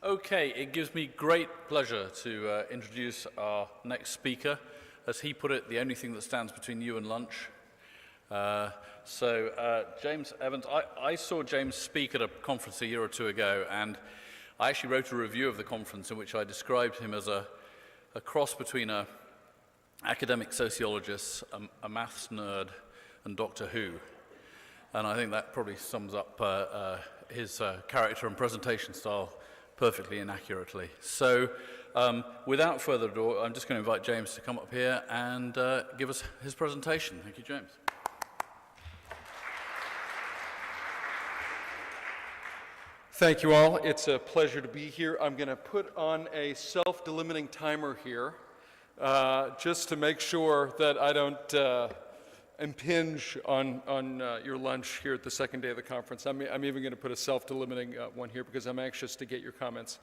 Okay, it gives me great pleasure to introduce our next speaker. As he put it, the only thing that stands between you and lunch. James Evans, I saw James speak at a conference a year or two ago, and I actually wrote a review of the conference in which I described him as a cross between an academic sociologist, a maths nerd, and Doctor Who. And I think that probably sums up his character and presentation style perfectly and accurately. So without further ado, I'm just going to invite James to come up here and give us his presentation. Thank you, James. Thank you all. It's a pleasure to be here. I'm going to put on a self-delimiting timer here just to make sure that I don't impinge on your lunch here at the second day of the conference. I'm even going to put a self-delimiting one here because I'm anxious to get your comments.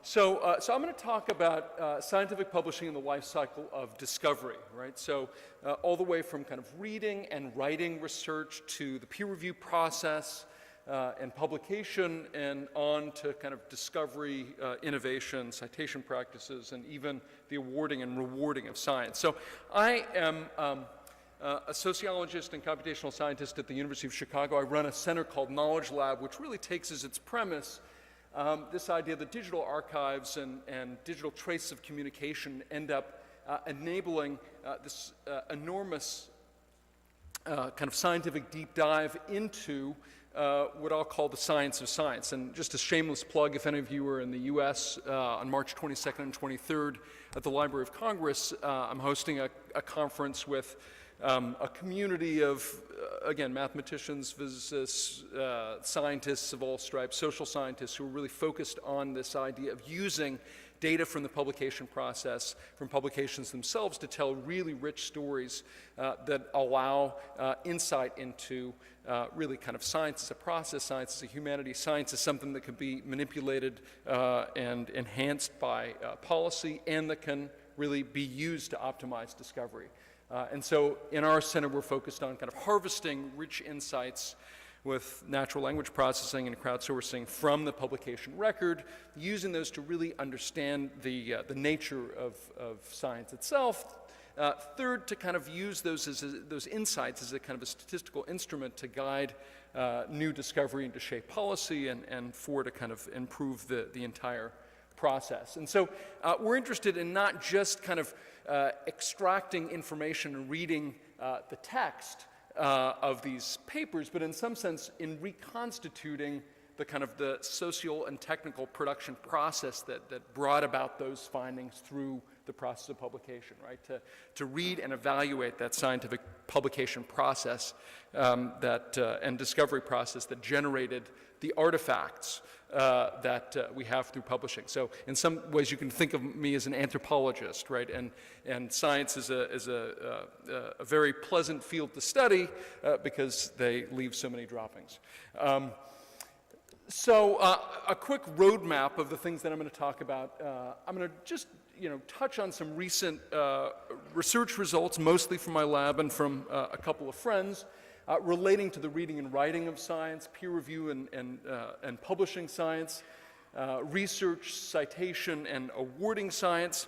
So I'm going to talk about scientific publishing in the life cycle of discovery, right? So all the way from kind of reading and writing research to the peer review process and publication, and on to kind of discovery, innovation, citation practices, and even the awarding and rewarding of science. So I am a sociologist and computational scientist at the University of Chicago. I run a center called Knowledge Lab, which really takes as its premise this idea that digital archives and digital traces of communication end up enabling this enormous kind of scientific deep dive into what I'll call the science of science. And just a shameless plug, if any of you are in the US on March 22nd and 23rd at the Library of Congress, I'm hosting a conference with a community of, again, mathematicians, physicists, scientists of all stripes, social scientists who are really focused on this idea of using data from the publication process, from publications themselves, to tell really rich stories that allow insight into really kind of science as a process, science as a humanity, science as something that can be manipulated and enhanced by policy, and that can really be used to optimize discovery. And so in our center, we're focused on kind of harvesting rich insights with natural language processing and crowdsourcing from the publication record, using those to really understand the nature of science itself. Third, to kind of use those insights as a kind of a statistical instrument to guide new discovery and to shape policy, and to kind of improve the entire process. And so we're interested in not just kind of extracting information and reading the text of these papers, but in some sense in reconstituting the kind of the social and technical production process that brought about those findings through the process of publication, right? To read and evaluate that scientific publication process and discovery process that generated the artifacts that we have through publishing. So in some ways you can think of me as an anthropologist, right? And science is a very pleasant field to study because they leave so many droppings. So a quick roadmap of the things that I'm going to talk about. I'm going to just touch on some recent research results, mostly from my lab and from a couple of friends, relating to the reading and writing of science, peer review and publishing science, research, citation, and awarding science.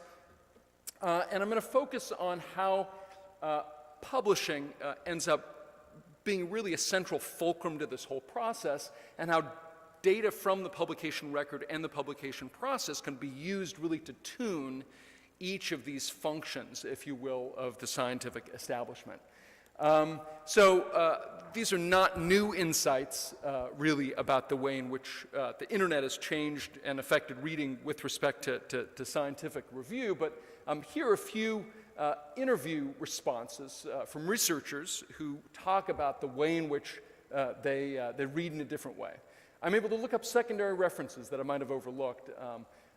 And I'm going to focus on how publishing ends up being really a central fulcrum to this whole process, and how data from the publication record and the publication process can be used really to tune each of these functions, if you will, of the scientific establishment. These are not new insights, really, about the way in which the internet has changed and affected reading with respect to scientific review, but here are a few interview responses from researchers who talk about the way in which they read in a different way. I'm able to look up secondary references that I might have overlooked.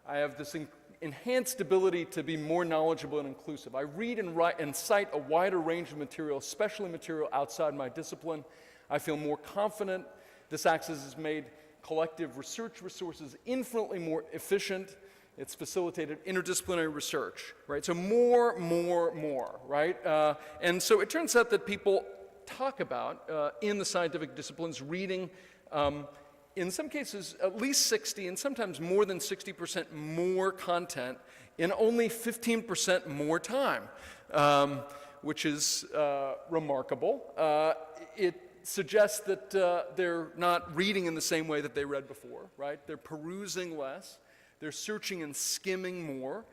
I have this enhanced ability to be more knowledgeable and inclusive. I read and write and cite a wider range of material, especially material outside my discipline. I feel more confident. This access has made collective research resources infinitely more efficient. It's facilitated interdisciplinary research, right? So more, right? And so it turns out that people talk about, in the scientific disciplines, reading in some cases, at least 60 and sometimes more than 60% more content in only 15% more time, which is remarkable. It suggests that they're not reading in the same way that they read before, right? They're perusing less, they're searching and skimming more,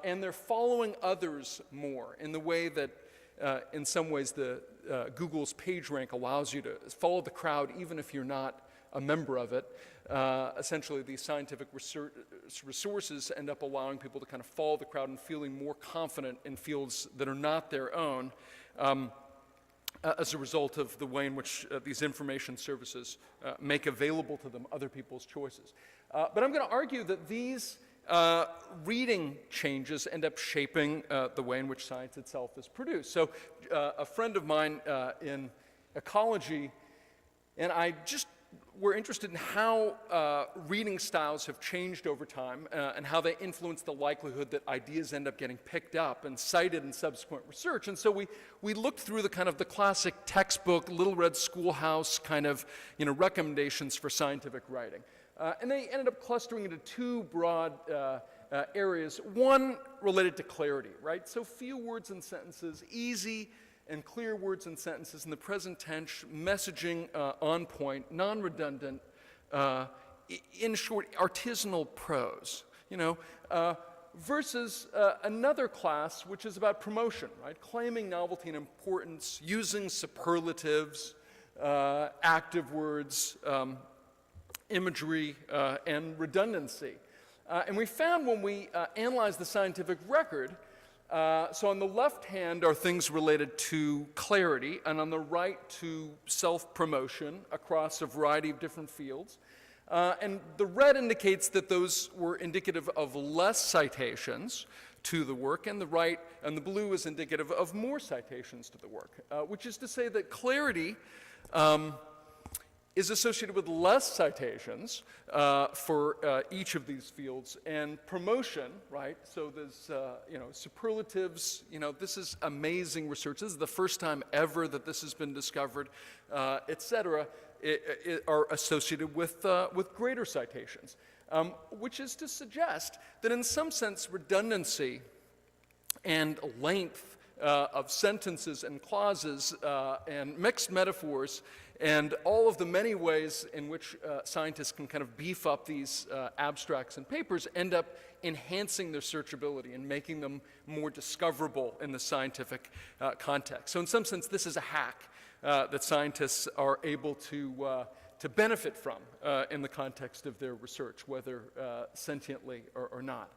and they're following others more in the way that, in some ways, Google's PageRank allows you to follow the crowd even if you're not a member of it. Essentially, these scientific resources end up allowing people to kind of follow the crowd and feeling more confident in fields that are not their own as a result of the way in which these information services make available to them other people's choices. But I'm going to argue that these reading changes end up shaping the way in which science itself is produced. So a friend of mine in ecology and I just were interested in how reading styles have changed over time and how they influence the likelihood that ideas end up getting picked up and cited in subsequent research. And so we looked through the kind of the classic textbook, Little Red Schoolhouse kind of recommendations for scientific writing. And they ended up clustering into two broad areas. One related to clarity, right? So few words and sentences, easy and clear words and sentences in the present tense, messaging on point, non-redundant, in short, artisanal prose, versus another class which is about promotion, right? Claiming novelty and importance, using superlatives, active words, imagery, and redundancy. And we found when we analyzed the scientific record, so on the left hand are things related to clarity, and on the right to self-promotion across a variety of different fields. And the red indicates that those were indicative of less citations to the work, and the blue is indicative of more citations to the work, which is to say that clarity is associated with less citations for each of these fields, and promotion, right? So there's, superlatives, this is amazing research. This is the first time ever that this has been discovered, et cetera, are associated with greater citations, which is to suggest that in some sense redundancy and length of sentences and clauses and mixed metaphors and all of the many ways in which scientists can kind of beef up these abstracts and papers end up enhancing their searchability and making them more discoverable in the scientific context. So in some sense, this is a hack that scientists are able to benefit from in the context of their research, whether sentiently or not.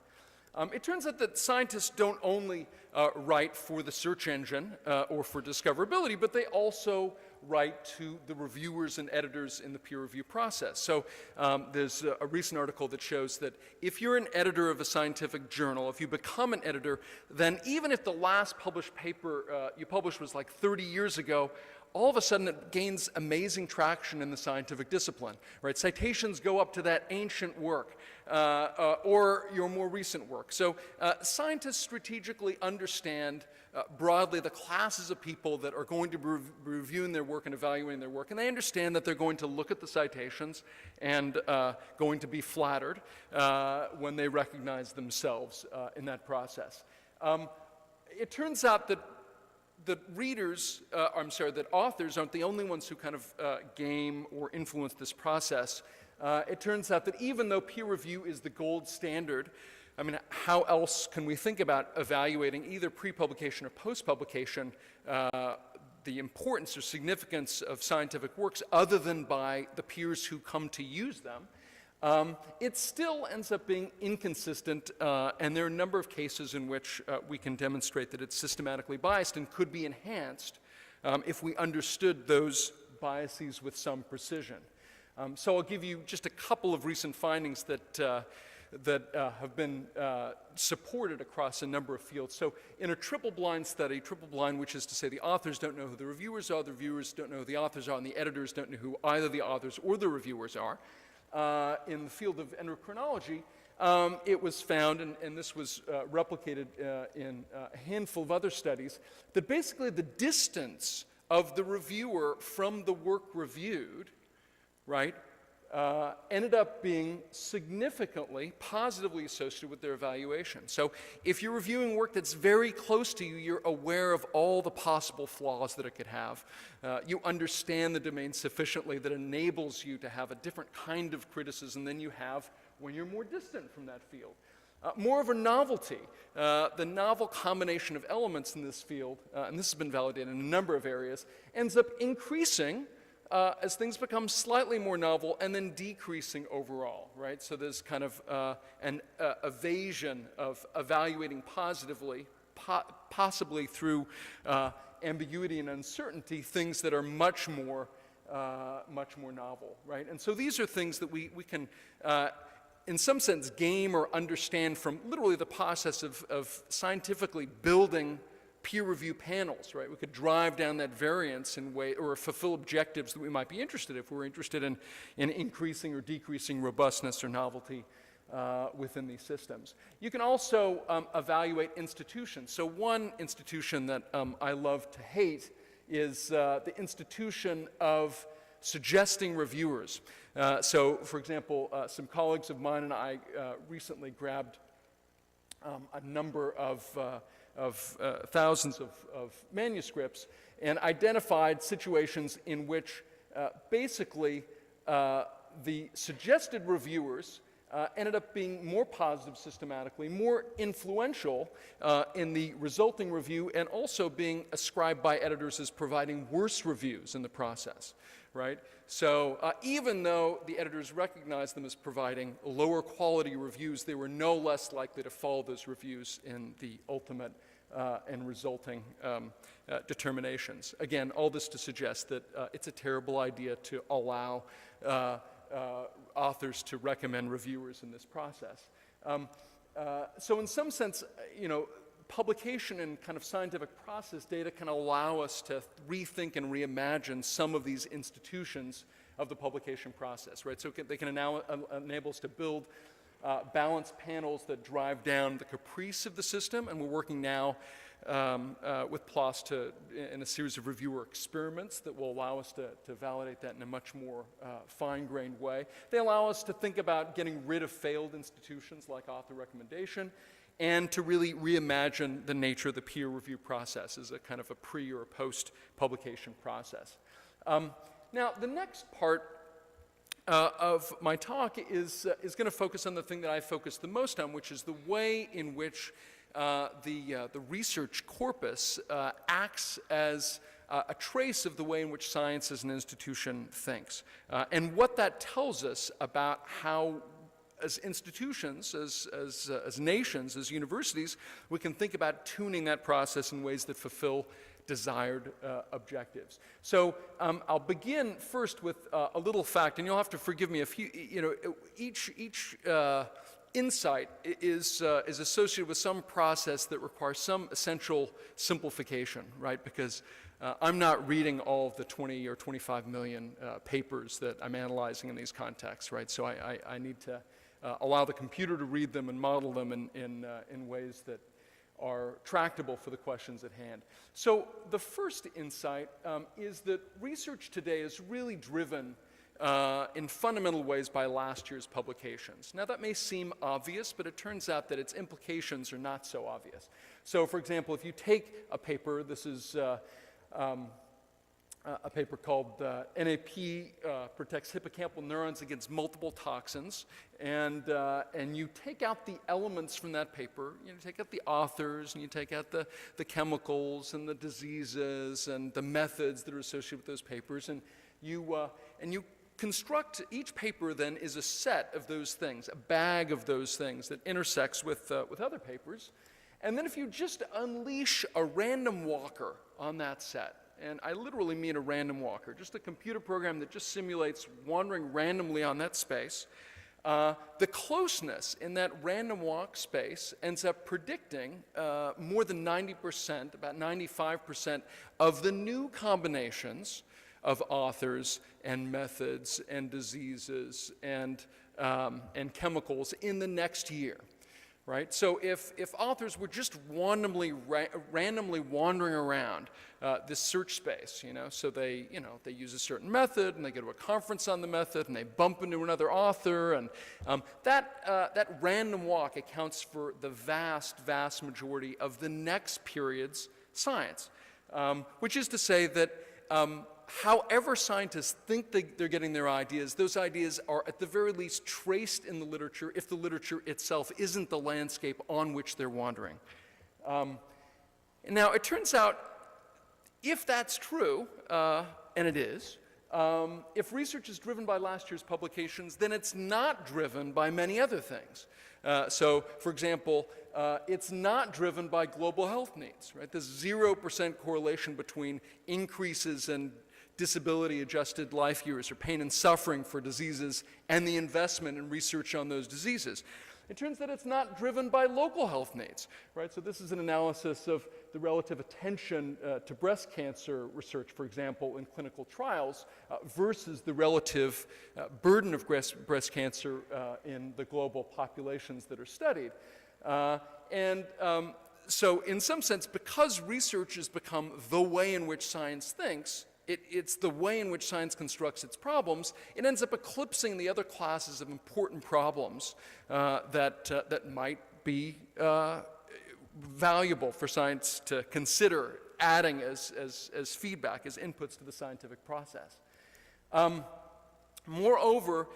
It turns out that scientists don't only write for the search engine or for discoverability, but they also write to the reviewers and editors in the peer review process. So there's a recent article that shows that if you're an editor of a scientific journal, if you become an editor, then even if the last published paper you published was like 30 years ago, all of a sudden it gains amazing traction in the scientific discipline, right? Citations go up to that ancient work or your more recent work. So scientists strategically understand broadly the classes of people that are going to be reviewing their work and evaluating their work, and they understand that they're going to look at the citations and going to be flattered when they recognize themselves in that process. It turns out that that authors aren't the only ones who kind of game or influence this process. It turns out that even though peer review is the gold standard, I mean, how else can we think about evaluating either pre-publication or post-publication the importance or significance of scientific works other than by the peers who come to use them? It still ends up being inconsistent, and there are a number of cases in which we can demonstrate that it's systematically biased and could be enhanced if we understood those biases with some precision. So I'll give you just a couple of recent findings that have been supported across a number of fields. So in a triple-blind study, triple-blind, which is to say the authors don't know who the reviewers are, the reviewers don't know who the authors are, and the editors don't know who either the authors or the reviewers are, in the field of endocrinology, it was found, and this was replicated in a handful of other studies, that basically the distance of the reviewer from the work reviewed, right, ended up being significantly positively associated with their evaluation. So if you're reviewing work that's very close to you, you're aware of all the possible flaws that it could have. You understand the domain sufficiently that enables you to have a different kind of criticism than you have when you're more distant from that field. More of a novelty. The novel combination of elements in this field, and this has been validated in a number of areas, ends up increasing as things become slightly more novel and then decreasing overall, right? So there's kind of an evasion of evaluating positively, possibly through ambiguity and uncertainty, things that are much more novel, right? And so these are things that we can, in some sense, game or understand from literally the process of scientifically building peer review panels, right? We could drive down that variance in way, or fulfill objectives that we might be interested in if we're interested in increasing or decreasing robustness or novelty within these systems. You can also evaluate institutions. So one institution that I love to hate is the institution of suggesting reviewers. So, for example, some colleagues of mine and I recently grabbed a number of thousands of manuscripts and identified situations in which basically the suggested reviewers ended up being more positive systematically, more influential in the resulting review, and also being ascribed by editors as providing worse reviews in the process, right? So even though the editors recognized them as providing lower quality reviews, they were no less likely to follow those reviews in the ultimate and resulting determinations. Again, all this to suggest that it's a terrible idea to allow authors to recommend reviewers in this process. So in some sense, you know, publication and kind of scientific process data can allow us to rethink and reimagine some of these institutions of the publication process, right? So they can now enable us to build balanced panels that drive down the caprice of the system, and we're working now with PLOS in a series of reviewer experiments that will allow us to validate that in a much more fine-grained way. They allow us to think about getting rid of failed institutions like author recommendation, and to really reimagine the nature of the peer review process as a kind of a pre or a post-publication process. Now, the next part of my talk is going to focus on the thing that I focus the most on, which is the way in which the research corpus acts as a trace of the way in which science as an institution thinks, and what that tells us about how, as institutions, as nations, as universities, we can think about tuning that process in ways that fulfill desired objectives. So I'll begin first with a little fact, and you'll have to forgive me if each insight is associated with some process that requires some essential simplification, right? Because I'm not reading all of the 20 or 25 million papers that I'm analyzing in these contexts, right? So I need to allow the computer to read them and model them in ways that are tractable for the questions at hand. So the first insight is that research today is really driven in fundamental ways by last year's publications. Now that may seem obvious, but it turns out that its implications are not so obvious. So for example, if you take a paper, this is a paper called NAP protects hippocampal neurons against multiple toxins, and you take out the elements from that paper. You take out the authors, and you take out the chemicals and the diseases and the methods that are associated with those papers, and you construct, each paper then is a set of those things, a bag of those things that intersects with other papers. And then if you just unleash a random walker on that set, and I literally mean a random walker, just a computer program that just simulates wandering randomly on that space, the closeness in that random walk space ends up predicting more than 90%, about 95% of the new combinations of authors and methods and diseases and chemicals in the next year. right? So if authors were just randomly wandering around this search space, so they use a certain method and they go to a conference on the method and they bump into another author, and that random walk accounts for the vast majority of the next period's science, which is to say that however scientists think they're getting their ideas, those ideas are at the very least traced in the literature if the literature itself isn't the landscape on which they're wandering. Now, it turns out, if that's true, and it is, if research is driven by last year's publications, then it's not driven by many other things. So, for example, it's not driven by global health needs, right? There's 0% correlation between increases in disability-adjusted life years or pain and suffering for diseases and the investment in research on those diseases. It turns out it's not driven by local health needs, right? So this is an analysis of the relative attention to breast cancer research, for example, in clinical trials versus the relative burden of breast cancer in the global populations that are studied. So in some sense, because research has become the way in which science thinks, it's the way in which science constructs its problems, it ends up eclipsing the other classes of important problems that might be valuable for science to consider adding as feedback, as inputs to the scientific process. Moreover,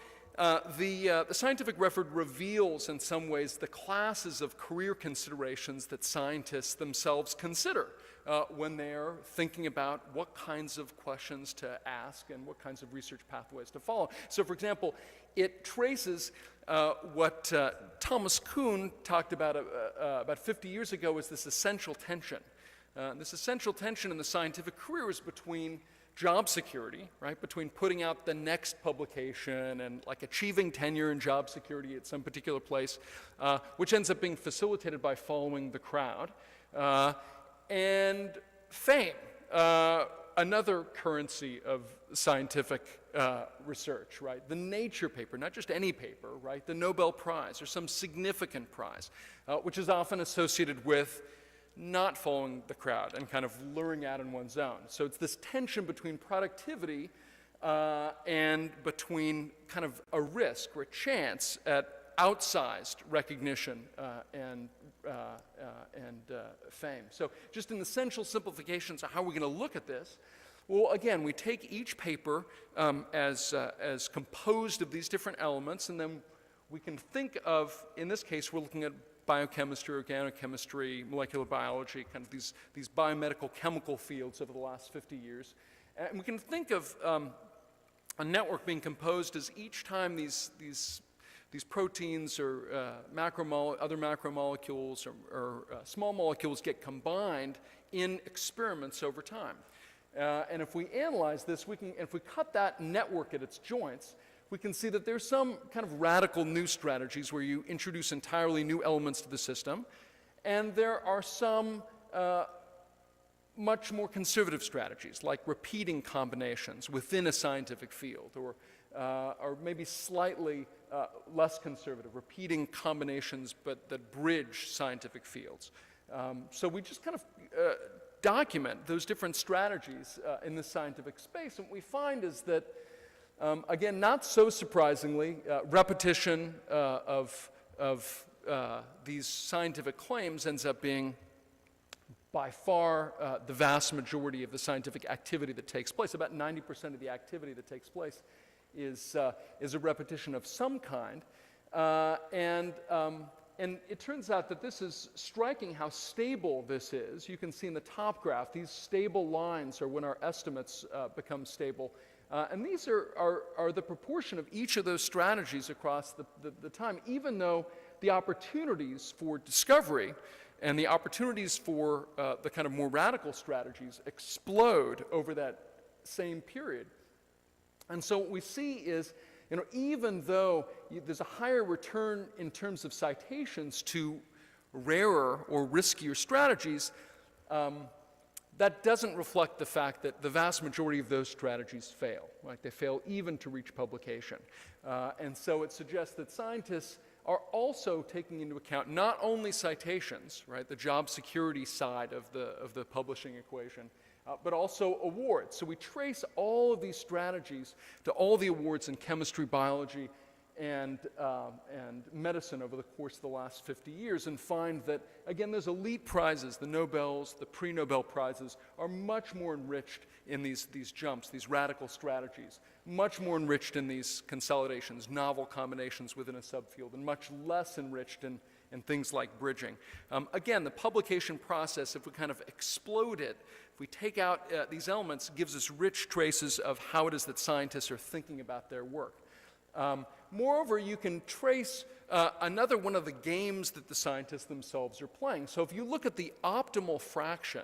the scientific record reveals in some ways the classes of career considerations that scientists themselves consider when they're thinking about what kinds of questions to ask and what kinds of research pathways to follow. So, for example, it traces what Thomas Kuhn talked about 50 years ago as this essential tension. This essential tension in the scientific career is between job security, right, between putting out the next publication and like achieving tenure and job security at some particular place, which ends up being facilitated by following the crowd, and fame, another currency of scientific research, right? The Nature paper, not just any paper, right? The Nobel Prize or some significant prize, which is often associated with not following the crowd and kind of luring out in one's own. So it's this tension between productivity and between kind of a risk or a chance at outsized recognition and fame. So just in essential simplifications of how we're going to look at this, well, again, we take each paper as composed of these different elements, and then we can think of, in this case, we're looking at biochemistry, organochemistry, molecular biology, kind of these biomedical chemical fields over the last 50 years. And we can think of a network being composed as each time these proteins or other macromolecules or small molecules get combined in experiments over time. And if we analyze this, if we cut that network at its joints, we can see that there's some kind of radical new strategies where you introduce entirely new elements to the system, and there are some much more conservative strategies, like repeating combinations within a scientific field, or maybe slightly less conservative, repeating combinations but that bridge scientific fields. So we just kind of document those different strategies in the scientific space, and what we find is that again, not so surprisingly, repetition of these scientific claims ends up being by far the vast majority of the scientific activity that takes place. About 90% of the activity that takes place is a repetition of some kind. And it turns out that this is striking how stable this is. You can see in the top graph, these stable lines are when our estimates become stable. And these are the proportion of each of those strategies across the time, even though the opportunities for discovery and the opportunities for the kind of more radical strategies explode over that same period. And so what we see is, even though there's a higher return in terms of citations to rarer or riskier strategies, that doesn't reflect the fact that the vast majority of those strategies fail, right? They fail even to reach publication. And so it suggests that scientists are also taking into account not only citations, right, the job security side of the publishing equation, but also awards. So we trace all of these strategies to all the awards in chemistry, biology, and medicine over the course of the last 50 years and find that, again, those elite prizes, the Nobels, the pre-Nobel prizes, are much more enriched in these jumps, these radical strategies, much more enriched in these consolidations, novel combinations within a subfield, and much less enriched in things like bridging. Again, the publication process, if we kind of explode it, if we take out these elements, gives us rich traces of how it is that scientists are thinking about their work. Moreover, you can trace another one of the games that the scientists themselves are playing. So if you look at the optimal fraction,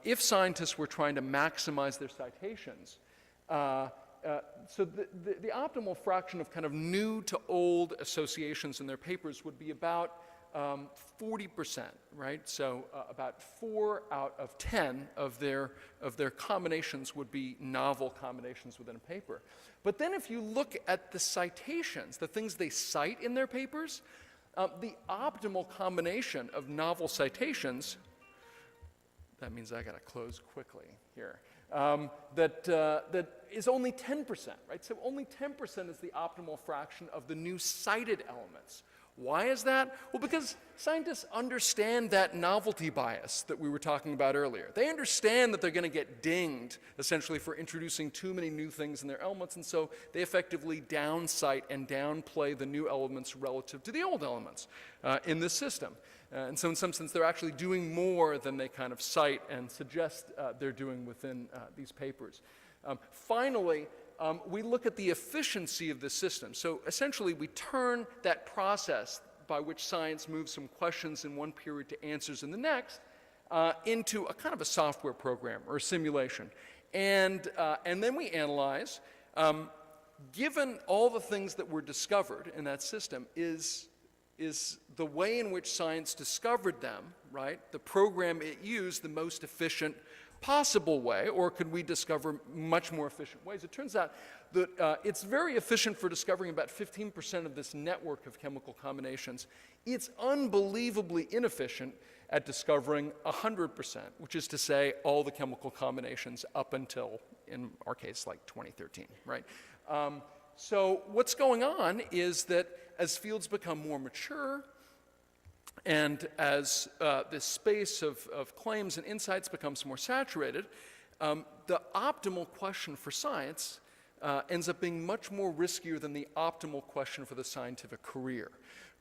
if scientists were trying to maximize their citations, so the optimal fraction of kind of new to old associations in their papers would be about 40%, right? So about 4 out of 10 of their combinations would be novel combinations within a paper. But then if you look at the citations, the things they cite in their papers, the optimal combination of novel citations, that means I got to close quickly here, that is only 10%, right? So only 10% is the optimal fraction of the new cited elements. Why is that? Well, because scientists understand that novelty bias that we were talking about earlier. They understand that they're going to get dinged, essentially, for introducing too many new things in their elements, and so they effectively downcite and downplay the new elements relative to the old elements in this system. And so in some sense, they're actually doing more than they kind of cite and suggest they're doing within these papers. Finally, we look at the efficiency of the system. So essentially, we turn that process by which science moves from questions in one period to answers in the next into a kind of a software program or a simulation. And then we analyze, given all the things that were discovered in that system, is the way in which science discovered them, right, the program it used, the most efficient possible way, or could we discover much more efficient ways? It turns out that it's very efficient for discovering about 15% of this network of chemical combinations. It's unbelievably inefficient at discovering 100%, which is to say all the chemical combinations up until, in our case, like 2013, right? So what's going on is that as fields become more mature, and as this space of claims and insights becomes more saturated, the optimal question for science ends up being much more riskier than the optimal question for the scientific career,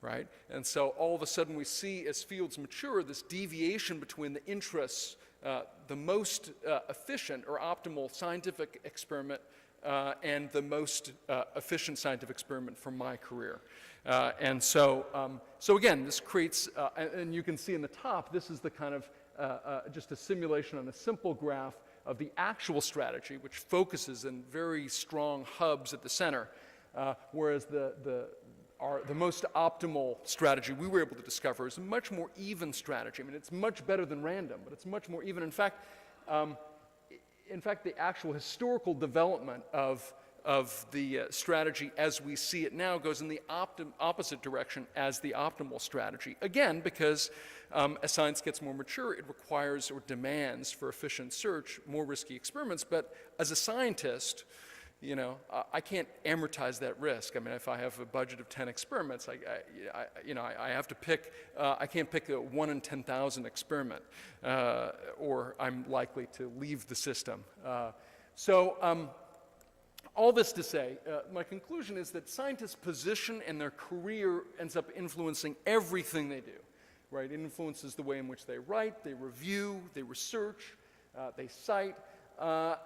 right? And so all of a sudden we see, as fields mature, this deviation between the interests, the most efficient or optimal scientific experiment and the most efficient scientific experiment for my career. And so again, this creates, and you can see in the top, this is the kind of just a simulation on a simple graph of the actual strategy, which focuses in very strong hubs at the center, whereas the most optimal strategy we were able to discover is a much more even strategy. I mean, it's much better than random, but it's much more even. In fact, the actual historical development of the strategy as we see it now goes in the opposite direction as the optimal strategy. Again, because as science gets more mature, it requires or demands for efficient search more risky experiments. But as a scientist, you know, I can't amortize that risk. I mean, if I have a budget of 10 experiments, I have to pick, I can't pick a 1 in 10,000 experiment, or I'm likely to leave the system. All this to say, my conclusion is that scientists' position and their career ends up influencing everything they do, right? It influences the way in which they write, they review, they research, they cite,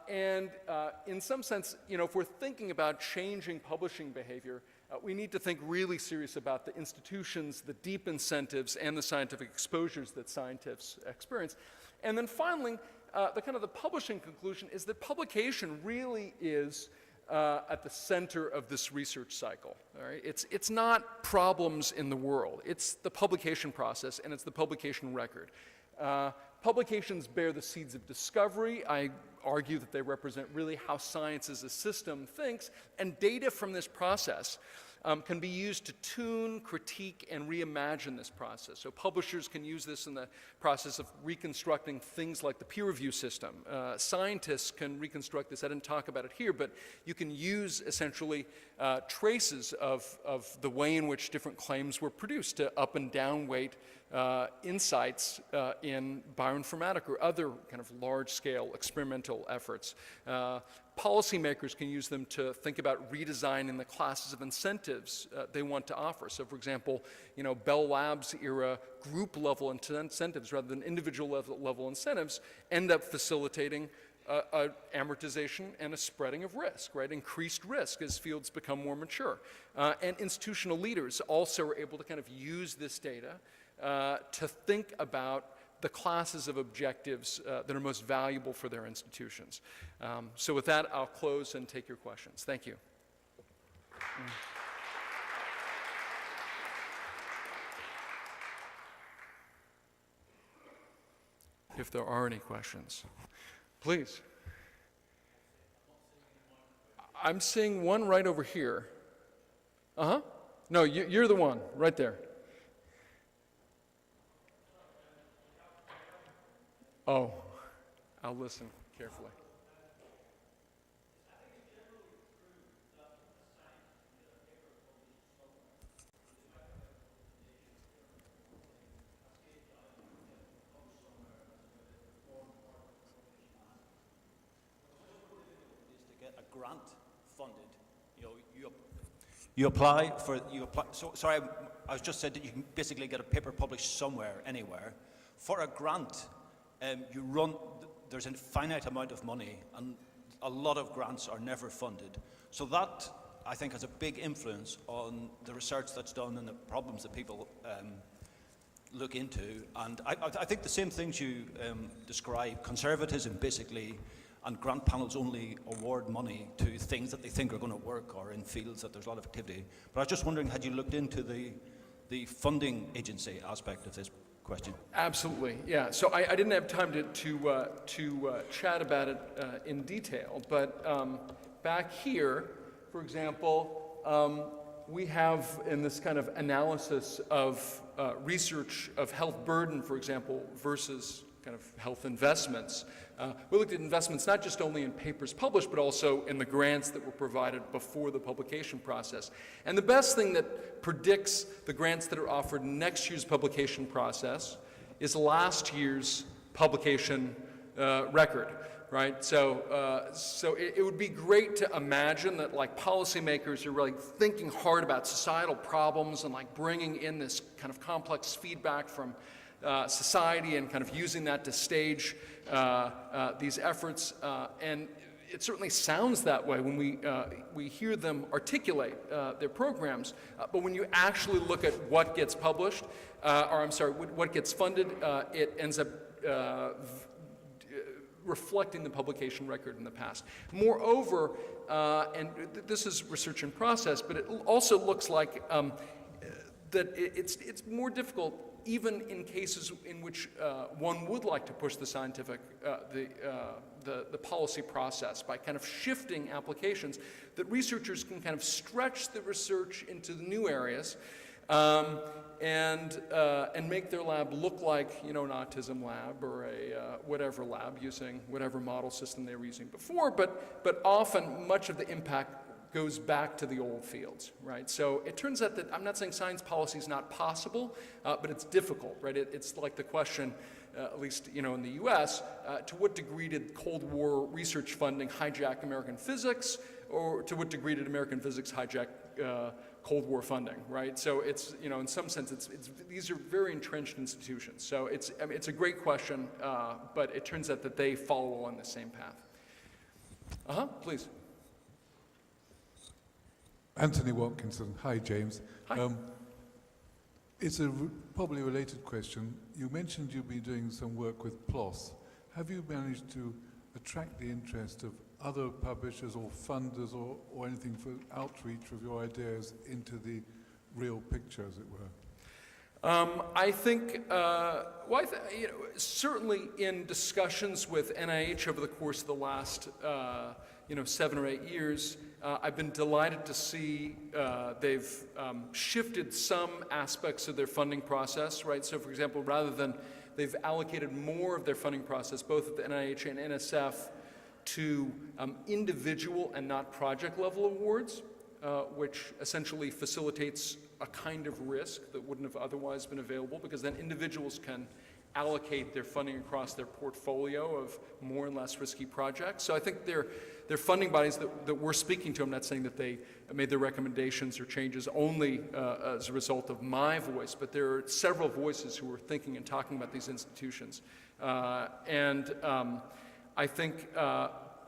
and in some sense, you know, if we're thinking about changing publishing behavior, we need to think really serious about the institutions, the deep incentives, and the scientific exposures that scientists experience. And then finally, the publishing conclusion is that publication really is at the center of this research cycle. All right? It's not problems in the world. It's the publication process, and it's the publication record. Publications bear the seeds of discovery. I argue that they represent really how science as a system thinks, and data from this process can be used to tune, critique, and reimagine this process. So publishers can use this in the process of reconstructing things like the peer review system. Scientists can reconstruct this. I didn't talk about it here, but you can use essentially traces of the way in which different claims were produced to up and down weight insights in bioinformatics or other kind of large-scale experimental efforts. Policymakers can use them to think about redesigning the classes of incentives they want to offer. So, for example, Bell Labs era group-level incentives rather than individual-level incentives end up facilitating amortization and a spreading of risk, right? Increased risk as fields become more mature. And institutional leaders also are able to kind of use this data to think about the classes of objectives that are most valuable for their institutions. So with that, I'll close and take your questions. Thank you. If there are any questions, please. I'm seeing one right over here. Uh-huh. No, you're the one, right there. Oh, I'll listen carefully. Get a grant funded. You apply for, so sorry, I was just said that you can basically get a paper published somewhere, anywhere. For a grant, there's a finite amount of money, and a lot of grants are never funded. So that, I think, has a big influence on the research that's done and the problems that people look into. And I think the same things you describe, conservatism basically, and grant panels only award money to things that they think are going to work or in fields that there's a lot of activity. But I was just wondering, had you looked into the funding agency aspect of this question? Absolutely, yeah. So I didn't have time to chat about it in detail, but back here, for example, we have in this kind of analysis of research of health burden, for example, versus kind of health investments. We looked at investments not just only in papers published, but also in the grants that were provided before the publication process. And the best thing that predicts the grants that are offered in next year's publication process is last year's publication record, right? So, it would be great to imagine that like policymakers are really thinking hard about societal problems and like bringing in this kind of complex feedback from society and kind of using that to stage these efforts, and it certainly sounds that way when we hear them articulate their programs, but when you actually look at what gets published, what gets funded, it ends up reflecting the publication record in the past. Moreover, and this is research in process, but it also looks like that it's more difficult even in cases in which one would like to push the scientific, the policy process by kind of shifting applications, that researchers can kind of stretch the research into the new areas and make their lab look like, an autism lab or a whatever lab using whatever model system they were using before, but often much of the impact goes back to the old fields, right? So it turns out that I'm not saying science policy is not possible, but it's difficult, right? It's like the question, at least in the U.S., to what degree did Cold War research funding hijack American physics, or to what degree did American physics hijack Cold War funding, right? So it's in some sense these are very entrenched institutions. So it's a great question, but it turns out that they follow along the same path. Please. Anthony Watkinson. Hi, James. Hi. It's a probably related question. You mentioned you've been doing some work with PLOS. Have you managed to attract the interest of other publishers or funders or anything for outreach of your ideas into the real picture, as it were? I think, certainly in discussions with NIH over the course of the last 7 or 8 years, I've been delighted to see they've shifted some aspects of their funding process, right? So for example, rather than they've allocated more of their funding process, both at the NIH and NSF, to individual and not project level awards, which essentially facilitates a kind of risk that wouldn't have otherwise been available, because then individuals can allocate their funding across their portfolio of more and less risky projects. So I think they're funding bodies that we're speaking to. I'm not saying that they made their recommendations or changes only as a result of my voice, but there are several voices who are thinking and talking about these institutions. I think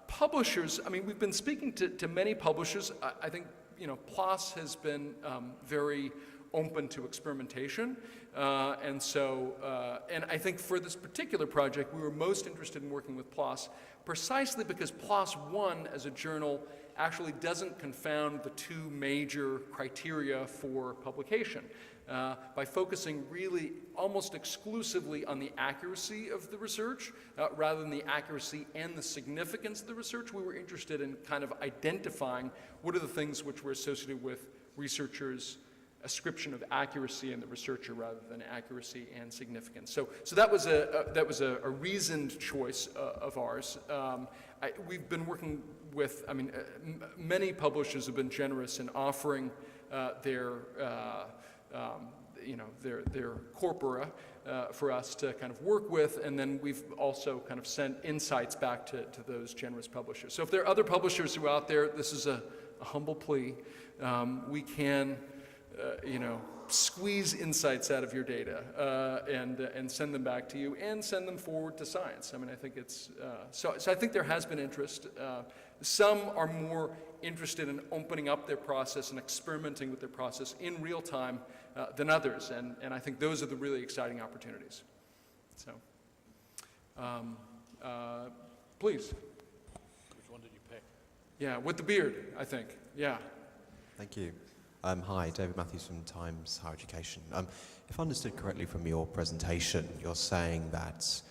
publishers, I mean, we've been speaking to many publishers. I think, PLOS has been very open to experimentation. And I think for this particular project, we were most interested in working with PLOS precisely because PLOS One as a journal actually doesn't confound the two major criteria for publication. By focusing really almost exclusively on the accuracy of the research, rather than the accuracy and the significance of the research, we were interested in kind of identifying what are the things which were associated with researchers' ascription of accuracy in the researcher rather than accuracy and significance. So that was a reasoned choice of ours. We've been working with, many publishers have been generous in offering their corpora for us to kind of work with, and then we've also kind of sent insights back to those generous publishers. So if there are other publishers who are out there, this is a humble plea. We can squeeze insights out of your data and send them back to you and send them forward to science. I think it's, so I think there has been interest. Some are more interested in opening up their process and experimenting with their process in real time than others, and I think those are the really exciting opportunities. So, please. Which one did you pick? Yeah, with the beard, I think, yeah. Thank you. Hi, David Matthews from Times Higher Education. If I understood correctly from your presentation, you're saying that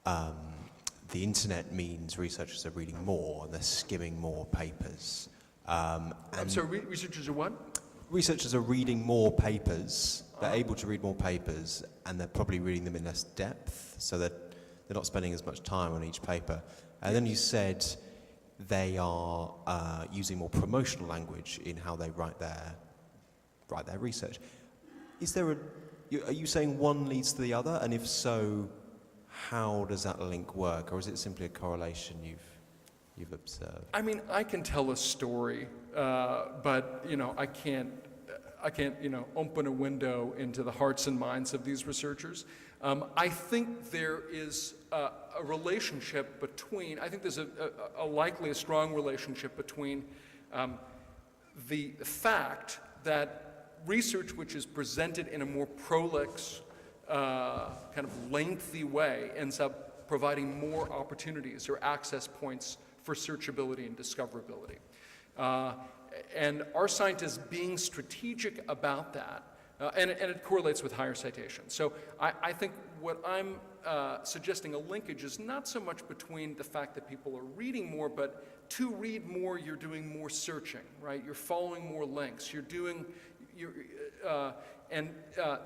the internet means researchers are reading more and they're skimming more papers. I'm sorry, researchers are what? Researchers are reading more papers, they're able to read more papers, and they're probably reading them in less depth, so that they're not spending as much time on each paper. And then you said they are using more promotional language in how they write their research. Is there are you saying one leads to the other? And if so, how does that link work? Or is it simply a correlation you've observed? I can tell a story, but I can't open a window into the hearts and minds of these researchers. I think there is a relationship between, I think there's a likely a strong relationship between the fact that research which is presented in a more prolix, kind of lengthy way ends up providing more opportunities or access points for searchability and discoverability. And our scientists being strategic about that, and it correlates with higher citations. So I think what I'm suggesting a linkage is not so much between the fact that people are reading more, but to read more, you're doing more searching, right? You're following more links.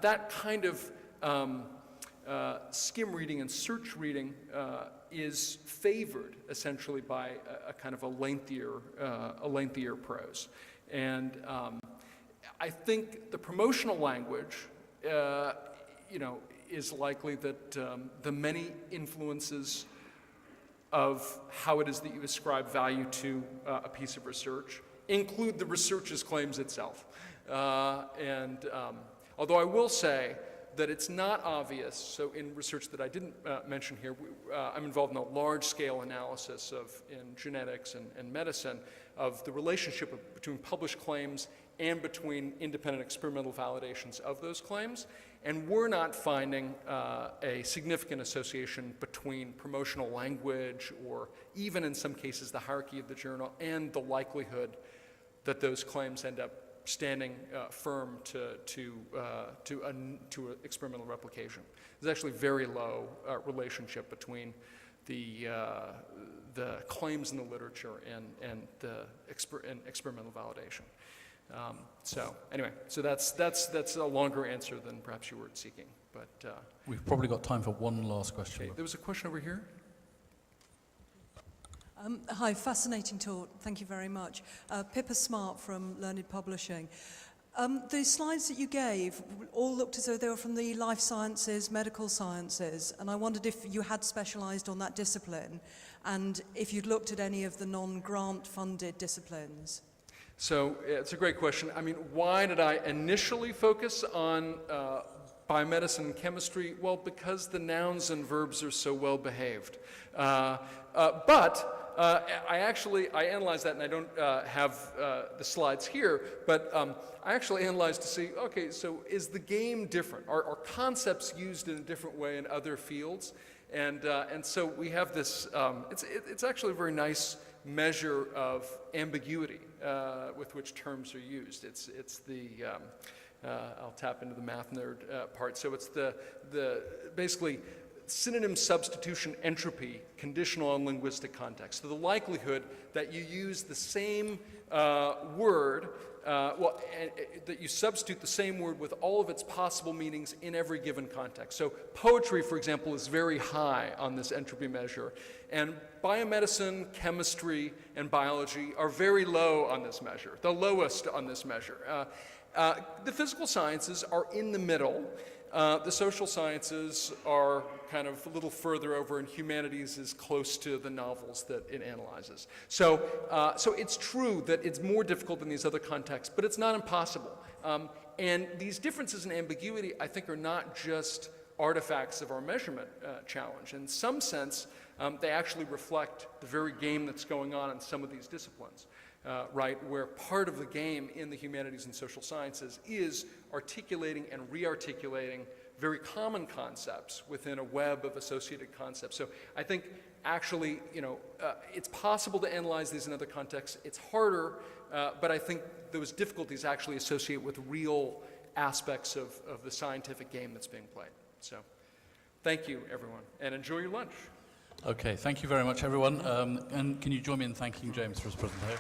That kind of skim reading and search reading is favored essentially by a kind of a lengthier prose. And I think the promotional language, is likely that the many influences of how it is that you ascribe value to a piece of research include the research's claims itself. Although I will say that it's not obvious, so in research that I didn't mention here, I'm involved in a large-scale analysis in genetics and medicine of the relationship between published claims and between independent experimental validations of those claims. And we're not finding a significant association between promotional language or even in some cases the hierarchy of the journal and the likelihood that those claims end up standing firm to experimental replication. There's actually very low relationship between the claims in the literature and experimental validation. So anyway, so that's a longer answer than perhaps you were seeking. But We've probably got time for one last question. okay, there was a question over here. Hi, fascinating talk. Thank you very much. Pippa Smart from Learned Publishing. The slides that you gave all looked as though they were from the life sciences, medical sciences, and I wondered if you had specialised on that discipline and if you'd looked at any of the non-grant funded disciplines. So it's a great question. I mean, why did I initially focus on biomedicine and chemistry? Well, because the nouns and verbs are so well behaved. But I analyzed that, and I don't have the slides here, but I actually analyzed to see, okay, so is the game different? Are concepts used in a different way in other fields? And so we have this, it's actually a very nice measure of ambiguity with which terms are used. It's the, I'll tap into the math nerd part. So it's the basically synonym substitution entropy conditional on linguistic context. So the likelihood that you use the same word, that you substitute the same word with all of its possible meanings in every given context. So poetry, for example, is very high on this entropy measure. And biomedicine, chemistry, and biology are very low on this measure, the lowest on this measure. The physical sciences are in the middle. The social sciences are kind of a little further over, and humanities is close to the novels that it analyzes. So it's true that it's more difficult in these other contexts, but it's not impossible. And these differences in ambiguity, I think, are not just artifacts of our measurement challenge. In some sense, they actually reflect the very game that's going on in some of these disciplines. Right, where part of the game in the humanities and social sciences is articulating and re-articulating very common concepts within a web of associated concepts. So I think actually, it's possible to analyze these in other contexts. It's harder, but I think those difficulties actually associate with real aspects of the scientific game that's being played. So thank you, everyone, and enjoy your lunch. Okay, thank you very much, everyone. And can you join me in thanking James for his presentation?